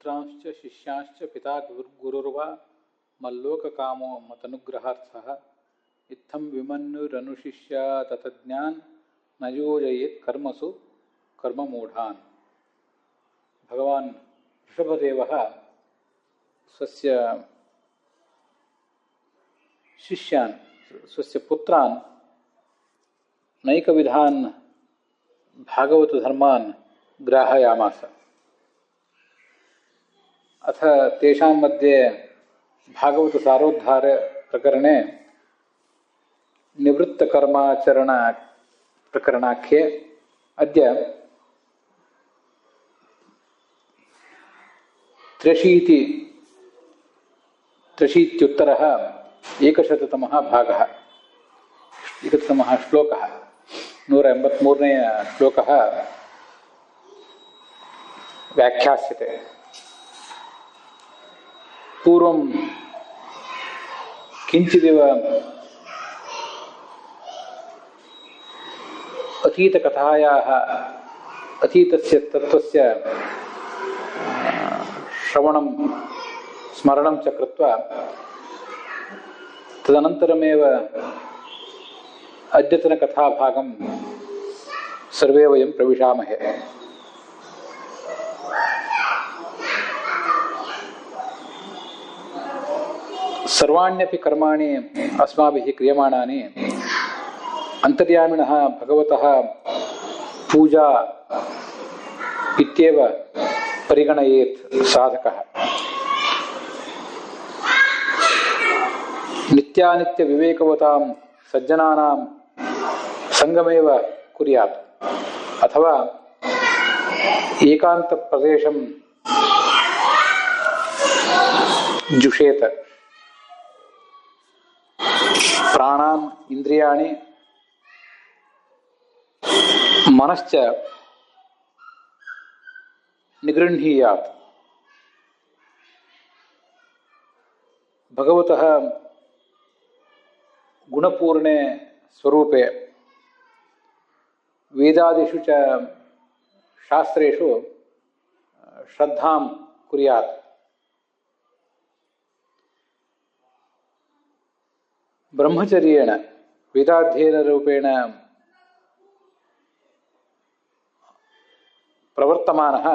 ಪುತ್ರಾಂಶ್ಚ ಶಿಷ್ಯಾಂಶ್ಚ ಪಿತಾ ಗುರುರ್ವಾ ಮಲ್ಲೋಕಕಾಮೋ ಮತನುಗ್ರಹಾರ್ಥಃ ಇತ್ತಂ ವಿಮನ್ಯುರನುಶಿಷ್ಯ ತತಜ್ಞಾನ್ ನ ಯೋಜಯೇತ್ ಕರ್ಮಸು ಕರ್ಮಮೂಢಾನ್. ಭಗವಾನ್ ಋಷಭದೇವಃ ಸ್ವಸ್ಯ ಶಿಷ್ಯಾನ್ ಸ್ವಸ್ಯ ಪುತ್ರಾನ್ ನೈಕವಿಧಾನ್ ಭಾಗವತ ಧರ್ಮಾನ್ ಗ್ರಾಹಯಾಮಾಸ. ಅಥ ತೇಷಾಂ ಮಧ್ಯೆ ಭಾಗವತ ಸಾರೋದ್ಧಾರ ಪ್ರಕರಣೆ ನಿವೃತ್ತ ಕರ್ಮಾಚರಣ ಪ್ರಕರಣಾಖ್ಯೆ ಅದ್ಯ 183 ಭಾಗಃ 183 ಶ್ಲೋಕಃ 183ನೇ ಶ್ಲೋಕಃ ವ್ಯಾಖ್ಯಾಸ್ಯತೆ. ಪೂರ್ವಂ ಕಿಂಚಿದಿವ ಅತೀತಕಥಾಯಾಃ ಅತೀತಸ್ಯ ತತ್ವಸ್ಯ ಶ್ರವಣಂ ಸ್ಮರಣಂ ಚ ಕೃತ್ವಾ ತದನಂತರಮೇವ ಅದ್ಯತನ ಕಥಾಭಾಗಂ ಸರ್ವೇ ವಯಂ ಪ್ರವಿಶಾಮಹೆ. ಸರ್ವಾಣ್ಯಪಿ ಕರ್ಮಾಣಿ ಅಸ್ಮಾಭಿಃ ಕ್ರಿಯಮಾಣಾನಿ ಅಂತರ್ಯಾಮಿಣಃ ಭಗವತಃ ಪೂಜಾ ಇತ್ಯೇವ ಪರಿಗಣಯೇತ್ ಸಾಧಕಃ. ನಿತ್ಯಾನಿತ್ಯ ವಿವೇಕವತಾಂ ಸಜ್ಜನಾನಾಂ ಸಂಗಮೇವ ಕುರ್ಯಾತ್ ಅಥವಾ ಏಕಾಂತ ಪ್ರದೇಶಂ ಜುಷೇತ. ಪ್ರಾಣಾನ್ ಇಂದ್ರಿಯಾಣಿ ಮನಶ್ಚ ನಿಗೃಹೀಯಾತ್. ಭಗವತಃ ಗುಣಪೂರ್ಣೆ ಸ್ವರೂಪೆ ವೇದಾದಿಷು ಚ ಶಾಸ್ತ್ರೇಷು ಶ್ರದ್ಧಾಂ ಕುರ್ಯಾತ್. ಬ್ರಹ್ಮಚರ್ಯೇಣ ವೇದಾಧ್ಯಯನ ರೂಪೇಣ ಪ್ರವರ್ತಮಾನಃ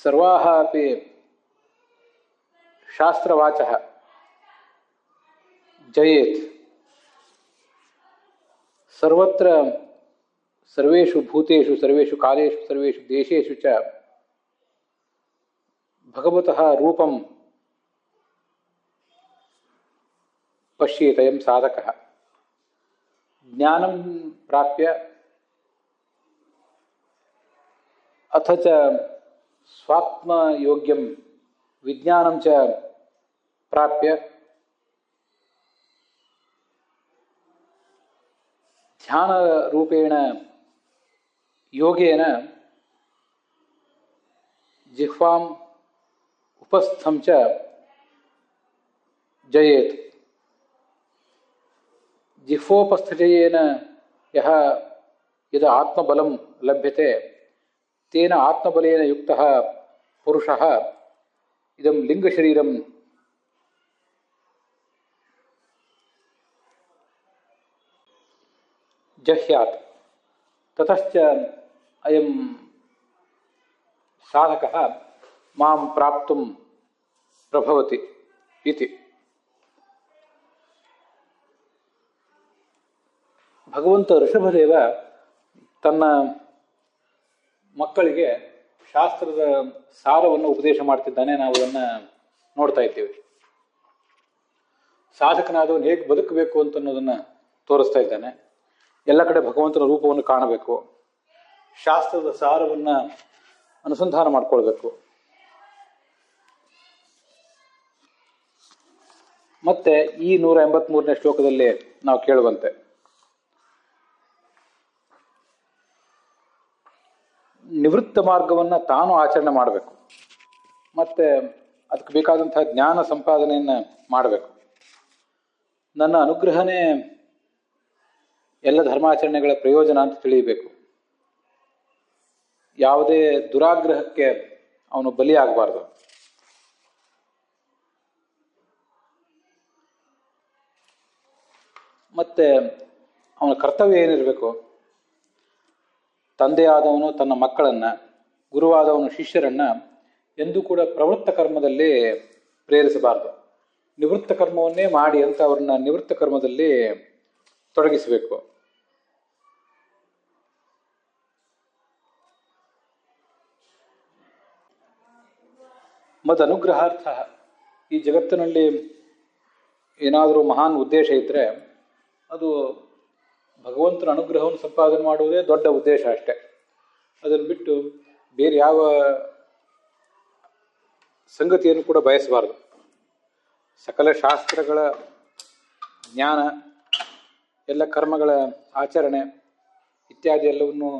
ಸರ್ವಾಃ ಅಪಿ ಶಾಸ್ತ್ರವಾಚಃ ಜಯೇತ್. ಸರ್ವತ್ರ ಸರ್ವೇಷು ಭೂತೇಷು ಸರ್ವೇಷು ಕಾಲೇಷು ಸರ್ವೇಷು ದೇಶೇಷು ಚ ಭಗವತಃ ರೂಪಂ ಪಶ್ಯೇತ್ ಅಯಂ ಸಾಧಕಃ. ಜ್ಞಾನಂ ಪ್ರಾಪ್ಯ ಅಥ ಚ ಸ್ವಾತ್ಮಯೋಗ್ಯಂ ವಿಜ್ಞಾನಂ ಚ ಪ್ರಾಪ್ಯ ಧ್ಯಾನರೂಪೇಣ ಯೋಗೇನ ಜಿಹ್ವಾಂ ಉಪಸ್ಥಂ ಚ ಜಯೇತ್. ಜಿಹ್ವೋಪಸ್ಥಜಯೇನ ಯಹ ಯದ ಆತ್ಮಬಲಂ ಲಭ್ಯತೆ ತೇನ ಆತ್ಮಬಲೇನ ಯುಕ್ತಃ ಪುರುಷಃ ಇದಂ ಲಿಂಗಶರೀರಂ ಜಹ್ಯಾತ್. ತತಶ್ಚ ಅಯಂ ಸಾಧಕಃ ಮಾಂ ಪ್ರಾಪ್ತುಂ ಪ್ರಭವತಿ ಇತಿ. ಭಗವಂತ ಋಷಭದೇವ ತನ್ನ ಮಕ್ಕಳಿಗೆ ಶಾಸ್ತ್ರದ ಸಾರವನ್ನು ಉಪದೇಶ ಮಾಡ್ತಿದ್ದಾನೆ. ನಾವು ಅದನ್ನು ನೋಡ್ತಾ ಇದ್ದೇವೆ. ಸಾಧಕನಾದವನು ಹೇಗೆ ಬದುಕಬೇಕು ಅಂತ ಅನ್ನೋದನ್ನು ತೋರಿಸ್ತಾ ಇದ್ದಾನೆ. ಎಲ್ಲ ಕಡೆ ಭಗವಂತನ ರೂಪವನ್ನು ಕಾಣಬೇಕು, ಶಾಸ್ತ್ರದ ಸಾರವನ್ನು ಅನುಸಂಧಾನ ಮಾಡಿಕೊಳ್ಬೇಕು. ಮತ್ತೆ ಈ 183ನೇ ಶ್ಲೋಕದಲ್ಲಿ ನಾವು ಕೇಳುವಂತೆ ನಿವೃತ್ತ ಮಾರ್ಗವನ್ನು ತಾನು ಆಚರಣೆ ಮಾಡಬೇಕು, ಮತ್ತೆ ಅದಕ್ಕೆ ಬೇಕಾದಂತಹ ಜ್ಞಾನ ಸಂಪಾದನೆಯನ್ನು ಮಾಡಬೇಕು. ನನ್ನ ಅನುಗ್ರಹನೇ ಎಲ್ಲ ಧರ್ಮಾಚರಣೆಗಳ ಪ್ರಯೋಜನ ಅಂತ ತಿಳಿಯಬೇಕು. ಯಾವುದೇ ದುರಾಗ್ರಹಕ್ಕೆ ಅವನು ಬಲಿಯಾಗಬಾರ್ದು. ಮತ್ತೆ ಅವನ ಕರ್ತವ್ಯ ಏನಿರಬೇಕು, ತಂದೆಯಾದವನು ತನ್ನ ಮಕ್ಕಳನ್ನ, ಗುರುವಾದವನು ಶಿಷ್ಯರನ್ನ ಎಂದೂ ಕೂಡ ಪ್ರವೃತ್ತ ಕರ್ಮದಲ್ಲಿ ಪ್ರೇರಿಸಬಾರದು. ನಿವೃತ್ತ ಕರ್ಮವನ್ನೇ ಮಾಡಿ ಅಂತ ಅವ್ರನ್ನ ನಿವೃತ್ತ ಕರ್ಮದಲ್ಲಿ ತೊಡಗಿಸಬೇಕು. ಮತ್ತು ಅನುಗ್ರಹಾರ್ಥ, ಈ ಜಗತ್ತಿನಲ್ಲಿ ಏನಾದರೂ ಮಹಾನ್ ಉದ್ದೇಶ ಇದ್ದರೆ ಅದು ಭಗವಂತನ ಅನುಗ್ರಹವನ್ನು ಸಂಪಾದನೆ ಮಾಡುವುದೇ ದೊಡ್ಡ ಉದ್ದೇಶ ಅಷ್ಟೆ. ಅದನ್ನು ಬಿಟ್ಟು ಬೇರೆ ಯಾವ ಸಂಗತಿಯನ್ನು ಕೂಡ ಬಯಸಬಾರದು. ಸಕಲ ಶಾಸ್ತ್ರಗಳ ಜ್ಞಾನ, ಎಲ್ಲ ಕರ್ಮಗಳ ಆಚರಣೆ ಇತ್ಯಾದಿ ಎಲ್ಲವನ್ನು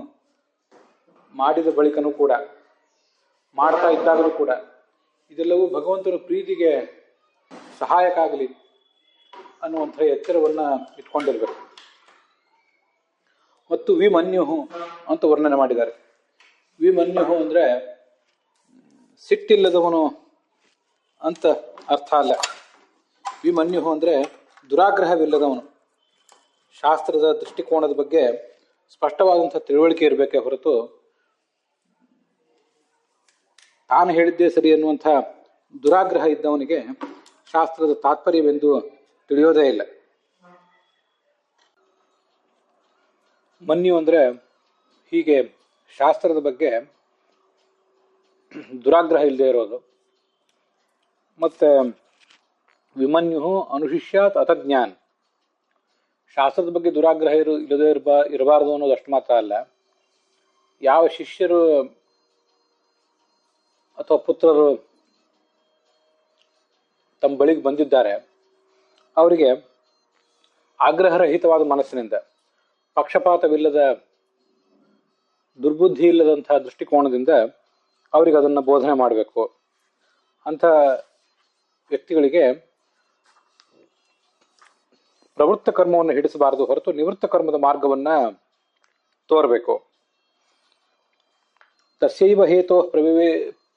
ಮಾಡಿದ ಬಳಿಕನೂ ಕೂಡ, ಮಾಡ್ತಾ ಇದ್ದಾಗಲೂ ಕೂಡ ಇದೆಲ್ಲವೂ ಭಗವಂತನ ಪ್ರೀತಿಗೆ ಸಹಾಯಕ ಆಗಲಿ ಅನ್ನುವಂಥ ಎಚ್ಚರವನ್ನು ಇಟ್ಕೊಂಡಿರ್ಬೇಕು. ಮತ್ತು ವಿಮನ್ಯುಹು ಅಂತ ವರ್ಣನೆ ಮಾಡಿದ್ದಾರೆ. ವಿಮನ್ಯುಹು ಅಂದರೆ ಸಿಟ್ಟಿಲ್ಲದವನು ಅಂತ ಅರ್ಥ ಅಲ್ಲ. ವಿಮನ್ಯುಹು ಅಂದರೆ ದುರಾಗ್ರಹವಿಲ್ಲದವನು. ಶಾಸ್ತ್ರದ ದೃಷ್ಟಿಕೋನದ ಬಗ್ಗೆ ಸ್ಪಷ್ಟವಾದಂಥ ತಿಳುವಳಿಕೆ ಇರಬೇಕೇ ಹೊರತು ತಾನು ಹೇಳಿದ್ದೇ ಸರಿ ಅನ್ನುವಂಥ ದುರಾಗ್ರಹ ಇದ್ದವನಿಗೆ ಶಾಸ್ತ್ರದ ತಾತ್ಪರ್ಯವೆಂದು ತಿಳಿಯೋದೇ ಇಲ್ಲ. ಮನ್ಯು ಅಂದರೆ ಹೀಗೆ ಶಾಸ್ತ್ರದ ಬಗ್ಗೆ ದುರಾಗ್ರಹ ಇಲ್ಲದೆ ಇರೋದು. ಮತ್ತು ವಿಮನ್ಯು ಅನುಶಿಷ್ಯಾತ್ ಅತಜ್ಞಾನ್, ಶಾಸ್ತ್ರದ ಬಗ್ಗೆ ದುರಾಗ್ರಹ ಇಲ್ಲದೆ ಇರಬಾರದು ಅನ್ನೋದು ಅಷ್ಟು ಮಾತ್ರ ಅಲ್ಲ, ಯಾವ ಶಿಷ್ಯರು ಅಥವಾ ಪುತ್ರರು ತಮ್ಮ ಬಳಿಗೆ ಬಂದಿದ್ದಾರೆ ಅವರಿಗೆ ಆಗ್ರಹರಹಿತವಾದ ಮನಸ್ಸಿನಿಂದ, ಪಕ್ಷಪಾತವಿಲ್ಲದ, ದುರ್ಬುದ್ಧಿ ಇಲ್ಲದಂತಹ ದೃಷ್ಟಿಕೋನದಿಂದ ಅವರಿಗೆ ಅದನ್ನು ಬೋಧನೆ ಮಾಡಬೇಕು. ಅಂಥ ವ್ಯಕ್ತಿಗಳಿಗೆ ಪ್ರವೃತ್ತ ಕರ್ಮವನ್ನು ಹಿಡಿಸಬಾರದು ಹೊರತು ನಿವೃತ್ತ ಕರ್ಮದ ಮಾರ್ಗವನ್ನು ತೋರಬೇಕು. ತಸ್ಯೈವ ಹೇತೋ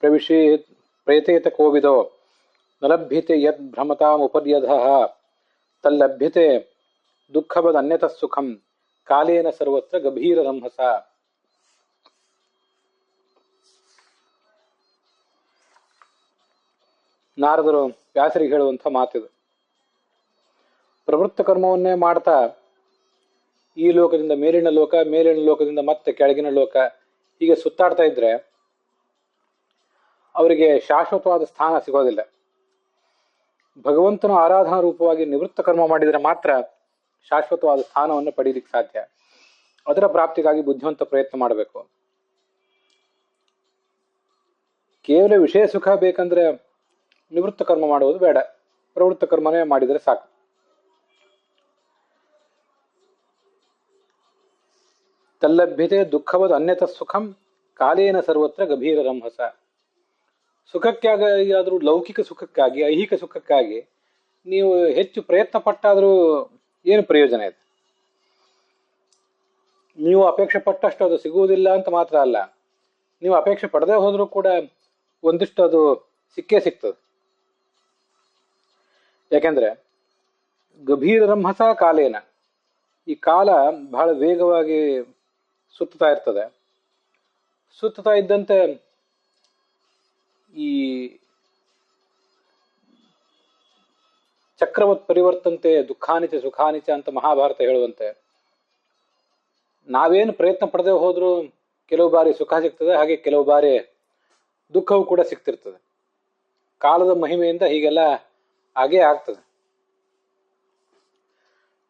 ಪ್ರವಿಶೇ ಪ್ರೇತೇತ ಕೋವಿದೋ ನಲಭ್ಯತೆ ಯದ್ ಭ್ರಮತಾಂ ಉಪರ್ಯಧಃ ತಲ್ಲಭ್ಯತೆ ದುಃಖವದ್ ಅನ್ಯತಃ ಸುಖಂ ಕಾಲೇನ ಸರ್ವತ್ರ ಗಭೀರ ರಂಹಸ. ನಾರದರು ವ್ಯಾಸರಿಗೆ ಹೇಳುವಂಥ ಮಾತಿದು. ಪ್ರವೃತ್ತ ಕರ್ಮವನ್ನೇ ಮಾಡ್ತಾ ಈ ಲೋಕದಿಂದ ಮೇಲಿನ ಲೋಕ, ಮೇಲಿನ ಲೋಕದಿಂದ ಮತ್ತೆ ಕೆಳಗಿನ ಲೋಕ ಹೀಗೆ ಸುತ್ತಾಡ್ತಾ ಇದ್ರೆ ಅವರಿಗೆ ಶಾಶ್ವತವಾದ ಸ್ಥಾನ ಸಿಗೋದಿಲ್ಲ. ಭಗವಂತನ ಆರಾಧನಾ ರೂಪವಾಗಿ ನಿವೃತ್ತ ಕರ್ಮ ಮಾಡಿದರೆ ಮಾತ್ರ ಶಾಶ್ವತವಾದ ಸ್ಥಾನವನ್ನು ಪಡೀಲಿಕ್ಕೆ ಸಾಧ್ಯ. ಅದರ ಪ್ರಾಪ್ತಿಗಾಗಿ ಬುದ್ಧಿವಂತ ಪ್ರಯತ್ನ ಮಾಡಬೇಕು. ಕೇವಲ ವಿಷಯ ಸುಖ ಬೇಕಂದ್ರೆ ನಿವೃತ್ತ ಕರ್ಮ ಮಾಡುವುದು ಬೇಡ, ಪ್ರವೃತ್ತ ಕರ್ಮನೇ ಮಾಡಿದರೆ ಸಾಕು. ತಲ್ಲಭ್ಯತೆ ದುಃಖವದ್ ಅನ್ಯತಃ ಸುಖಂ ಕಾಲೇನ ಸರ್ವತ್ರ ಗಭೀರ ರಂಹಸ. ಸುಖಕ್ಕಾಗಿ ಆದರೂ, ಲೌಕಿಕ ಸುಖಕ್ಕಾಗಿ, ಐಹಿಕ ಸುಖಕ್ಕಾಗಿ ನೀವು ಹೆಚ್ಚು ಪ್ರಯತ್ನ ಪಟ್ಟಾದರೂ ಏನು ಪ್ರಯೋಜನ ಇದೆ? ನೀವು ಅಪೇಕ್ಷೆ ಪಟ್ಟಷ್ಟು ಅದು ಸಿಗುವುದಿಲ್ಲ ಅಂತ ಮಾತ್ರ ಅಲ್ಲ, ನೀವು ಅಪೇಕ್ಷೆ ಪಡದೆ ಹೋದರೂ ಕೂಡ ಒಂದಿಷ್ಟು ಅದು ಸಿಕ್ಕೇ ಸಿಗ್ತದೆ. ಯಾಕೆಂದ್ರೆ ಗಭೀರ ರಂಹಸ ಕಾಲೇನ, ಈ ಕಾಲ ಬಹಳ ವೇಗವಾಗಿ ಸುತ್ತಾ ಇರ್ತದೆ. ಸುತ್ತಾ ಇದ್ದಂತೆ ಈ ಚಕ್ರವತ್ ಪರಿವರ್ತಂತೆ ದುಃಖಾನಿಚ ಸುಖಾನಿಚ ಅಂತ ಮಹಾಭಾರತ ಹೇಳುವಂತೆ, ನಾವೇನು ಪ್ರಯತ್ನ ಪಡದೆ ಹೋದ್ರೂ ಕೆಲವು ಬಾರಿ ಸುಖ ಸಿಗ್ತದೆ, ಹಾಗೆ ಕೆಲವು ಬಾರಿ ದುಃಖವೂ ಕೂಡ ಸಿಗ್ತಿರ್ತದೆ. ಕಾಲದ ಮಹಿಮೆಯಿಂದ ಹೀಗೆಲ್ಲ ಹಾಗೇ ಆಗ್ತದೆ.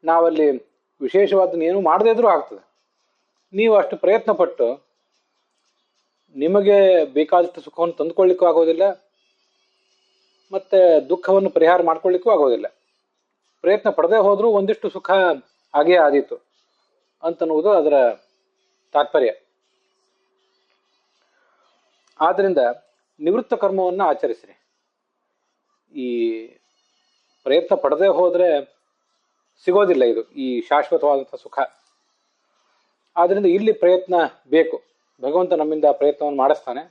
ನಾವಲ್ಲಿ ವಿಶೇಷವಾದನ್ನು ಏನು ಮಾಡದೇ ಇದ್ರೂ ಆಗ್ತದೆ. ನೀವು ಅಷ್ಟು ಪ್ರಯತ್ನ ಪಟ್ಟು ನಿಮಗೆ ಬೇಕಾದಷ್ಟು ಸುಖವನ್ನು ತಂದುಕೊಳ್ಳಿಕ್ಕೂ ಆಗೋದಿಲ್ಲ, ಮತ್ತೆ ದುಃಖವನ್ನು ಪರಿಹಾರ ಮಾಡ್ಕೊಳ್ಳಿಕ್ಕೂ ಆಗೋದಿಲ್ಲ. ಪ್ರಯತ್ನ ಪಡದೆ ಹೋದ್ರೂ ಒಂದಿಷ್ಟು ಸುಖ ಹಾಗೇ ಆದೀತು ಅಂತನ್ನುವುದು ಅದರ ತಾತ್ಪರ್ಯ. ಆದ್ರಿಂದ ನಿವೃತ್ತ ಕರ್ಮವನ್ನು ಆಚರಿಸಿರಿ. ಈ ಪ್ರಯತ್ನ ಪಡದೆ ಹೋದ್ರೆ ಸಿಗೋದಿಲ್ಲ ಇದು, ಈ ಶಾಶ್ವತವಾದಂಥ ಸುಖ. ಆದ್ರಿಂದ ಇಲ್ಲಿ ಪ್ರಯತ್ನ ಬೇಕು. ಭಗವಂತ ನಮ್ಮಿಂದ ಆ ಪ್ರಯತ್ನವನ್ನು ಮಾಡಿಸ್ತಾನೆ,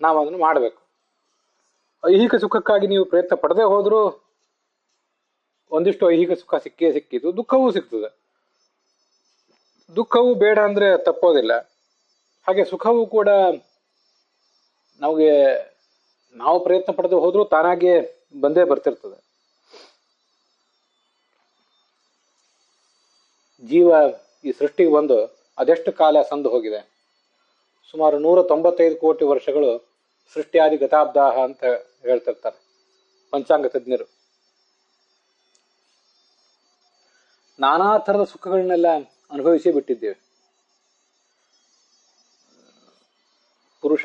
ನಾವು ಅದನ್ನು ಮಾಡಬೇಕು. ಐಹಿಕ ಸುಖಕ್ಕಾಗಿ ನೀವು ಪ್ರಯತ್ನ ಪಡದೆ ಹೋದರೂ ಒಂದಿಷ್ಟು ಐಹಿಕ ಸುಖ ಸಿಕ್ಕೇ ಸಿಕ್ಕಿದ್ದು, ದುಃಖವೂ ಸಿಗ್ತದೆ. ದುಃಖವೂ ಬೇಡ ಅಂದ್ರೆ ತಪ್ಪೋದಿಲ್ಲ. ಹಾಗೆ ಸುಖವೂ ಕೂಡ ನಮಗೆ ನಾವು ಪ್ರಯತ್ನ ಪಡದೆ ಹೋದ್ರೂ ತಾನಾಗೆ ಬಂದೇ ಬರ್ತಿರ್ತದೆ. ಜೀವ ಈ ಸೃಷ್ಟಿಗೆ ಬಂದು ಅದೆಷ್ಟು ಕಾಲ ಸಂದು ಹೋಗಿದೆ? ಸುಮಾರು 195 ಕೋಟಿ ವರ್ಷಗಳು ಸೃಷ್ಟಿಯಾದಿ ಗತಾಬ್ದಾಹ ಅಂತ ಹೇಳ್ತಿರ್ತಾರೆ ಪಂಚಾಂಗ ತಜ್ಞರು. ನಾನಾ ಥರದ ಸುಖಗಳನ್ನೆಲ್ಲ ಅನುಭವಿಸಿ ಬಿಟ್ಟಿದ್ದೇವೆ. ಪುರುಷ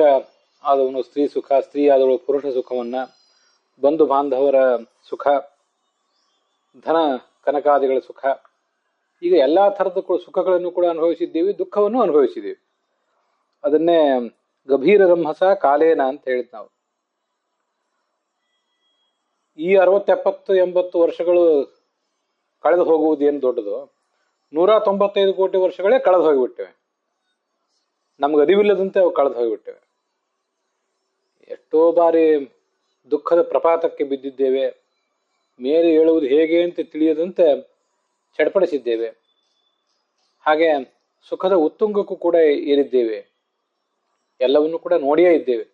ಆದವನು ಸ್ತ್ರೀ ಸುಖ, ಸ್ತ್ರೀ ಆದವಳು ಪುರುಷ ಸುಖವನ್ನ, ಬಂಧು ಬಾಂಧವರ ಸುಖ, ಧನ ಕನಕಾದಿಗಳ ಸುಖ, ಈಗ ಎಲ್ಲಾ ಥರದ ಸುಖಗಳನ್ನು ಕೂಡ ಅನುಭವಿಸಿದ್ದೀವಿ, ದುಃಖವನ್ನು ಅನುಭವಿಸಿದ್ದೀವಿ. ಅದನ್ನೇ ಗಭೀರ ರಂಹಸ ಕಾಲೇನ ಅಂತ ಹೇಳಿದ್ ನಾವು. ಈ 60, 70, 80 ವರ್ಷಗಳು ಕಳೆದು ಹೋಗುವುದು ಏನು ದೊಡ್ಡದು? 195 ಕೋಟಿ ವರ್ಷಗಳೇ ಕಳೆದು ಹೋಗಿಬಿಟ್ಟಿವೆ. ನಮ್ಗೆ ಅರಿವಿಲ್ಲದಂತೆ ಅವು ಕಳೆದು ಹೋಗಿಬಿಟ್ಟಿವೆ. ಎಷ್ಟೋ ಬಾರಿ ದುಃಖದ ಪ್ರಪಾತಕ್ಕೆ ಬಿದ್ದಿದ್ದೇವೆ, ಮೇಲೆ ಏಳುವುದು ಹೇಗೆ ಅಂತ ತಿಳಿಯದಂತೆ ಚಡ್ಪಡಿಸಿದ್ದೇವೆ. ಹಾಗೆ ಸುಖದ ಉತ್ತುಂಗಕ್ಕೂ ಕೂಡ ಏರಿದ್ದೇವೆ. ಎಲ್ಲವನ್ನು ಕೂಡ ನೋಡಿಯೇ ಇದ್ದೇವೆ.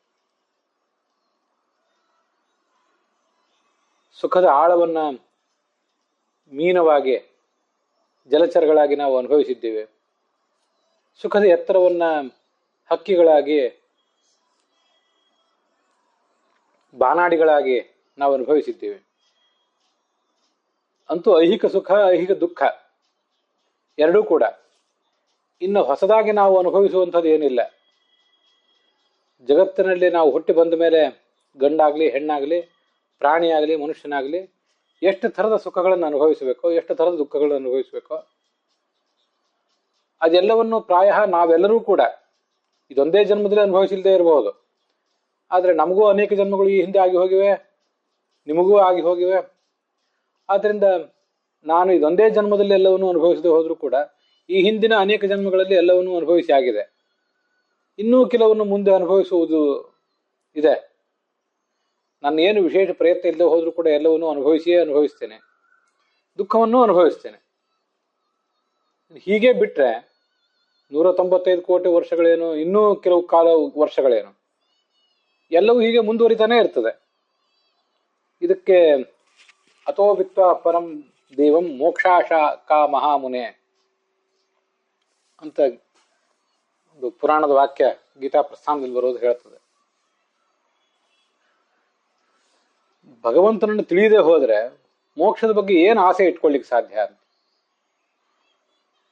ಸುಖದ ಆಳವನ್ನ ಮೀನವಾಗಿ, ಜಲಚರಗಳಾಗಿ ನಾವು ಅನುಭವಿಸಿದ್ದೇವೆ. ಸುಖದ ಎತ್ತರವನ್ನ ಹಕ್ಕಿಗಳಾಗಿ, ಬಾನಾಡಿಗಳಾಗಿ ನಾವು ಅನುಭವಿಸಿದ್ದೇವೆ. ಅಂತೂ ಐಹಿಕ ಸುಖ, ಐಹಿಕ ದುಃಖ ಎರಡೂ ಕೂಡ ಇನ್ನು ಹೊಸದಾಗಿ ನಾವು ಅನುಭವಿಸುವಂಥದ್ದು ಏನಿಲ್ಲ. ಜಗತ್ತಿನಲ್ಲಿ ನಾವು ಹುಟ್ಟಿ ಬಂದ ಮೇಲೆ ಗಂಡಾಗ್ಲಿ, ಹೆಣ್ಣಾಗ್ಲಿ, ಪ್ರಾಣಿಯಾಗಲಿ, ಮನುಷ್ಯನಾಗಲಿ ಎಷ್ಟು ಥರದ ಸುಖಗಳನ್ನು ಅನುಭವಿಸಬೇಕೋ, ಎಷ್ಟು ಥರದ ದುಃಖಗಳನ್ನು ಅನುಭವಿಸಬೇಕೋ ಅದೆಲ್ಲವನ್ನು ಪ್ರಾಯ ನಾವೆಲ್ಲರೂ ಕೂಡ ಇದೊಂದೇ ಜನ್ಮದಲ್ಲಿ ಅನುಭವಿಸಿಲ್ಲದೆ ಇರಬಹುದು. ಆದರೆ ನಮಗೂ ಅನೇಕ ಜನ್ಮಗಳು ಈ ಹಿಂದೆ ಆಗಿ ಹೋಗಿವೆ, ನಿಮಗೂ ಆಗಿ ಹೋಗಿವೆ. ಆದ್ದರಿಂದ ನಾನು ಇದೊಂದೇ ಜನ್ಮದಲ್ಲಿ ಎಲ್ಲವನ್ನೂ ಅನುಭವಿಸದೆ ಹೋದರೂ ಕೂಡ ಈ ಹಿಂದಿನ ಅನೇಕ ಜನ್ಮಗಳಲ್ಲಿ ಎಲ್ಲವನ್ನೂ ಅನುಭವಿಸಿ ಆಗಿದೆ. ಇನ್ನೂ ಕೆಲವನ್ನು ಮುಂದೆ ಅನುಭವಿಸುವುದು ಇದೆ. ನಾನು ಏನು ವಿಶೇಷ ಪ್ರಯತ್ನ ಇಲ್ಲದೆ ಹೋದರೂ ಕೂಡ ಎಲ್ಲವನ್ನೂ ಅನುಭವಿಸಿಯೇ ಅನುಭವಿಸ್ತೇನೆ, ದುಃಖವನ್ನೂ ಅನುಭವಿಸ್ತೇನೆ. ಹೀಗೆ ಬಿಟ್ರೆ 195 ಕೋಟಿ ವರ್ಷಗಳೇನು, ಇನ್ನೂ ಕೆಲವು ವರ್ಷಗಳೇನು, ಎಲ್ಲವೂ ಹೀಗೆ ಮುಂದುವರಿತಾನೆ ಇರ್ತದೆ. ಇದಕ್ಕೆ ಅಥೋ ವಿತ್ವ ಪರಂ ದೇವಂ ಮೋಕ್ಷಾಶ ಕಾ ಮಹಾಮುನೆ ಅಂತ ಒಂದು ಪುರಾಣದ ವಾಕ್ಯ ಗೀತಾ ಪ್ರಸ್ಥಾನದಲ್ಲಿ ಬರೋದು ಹೇಳ್ತದೆ. ಭಗವಂತನನ್ನು ತಿಳಿಯದೆ ಹೋದ್ರೆ ಮೋಕ್ಷದ ಬಗ್ಗೆ ಏನು ಆಸೆ ಇಟ್ಕೊಳ್ಳಿಕ್ಕೆ ಸಾಧ್ಯ ಅಂತ.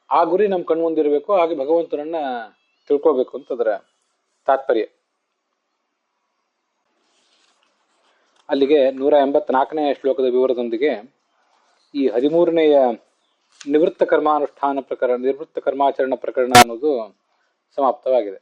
ಆ ಗುರಿ ನಮ್ಮ ಕಣ್ಮುಂದಿರಬೇಕು, ಹಾಗೆ ಭಗವಂತನನ್ನ ತಿಳ್ಕೊಳ್ಬೇಕು ಅಂತ ಅದರ ತಾತ್ಪರ್ಯ. ಅಲ್ಲಿಗೆ 184ನೇ ಶ್ಲೋಕದ ವಿವರದೊಂದಿಗೆ ಈ 13ನೇಯ ನಿವೃತ್ತ ಕರ್ಮಾನುಷ್ಠಾನ ಪ್ರಕರಣ, ನಿವೃತ್ತ ಕರ್ಮಾಚರಣ ಪ್ರಕರಣ ಅನ್ನೋದು ಸಮಾಪ್ತವಾಗಿದೆ.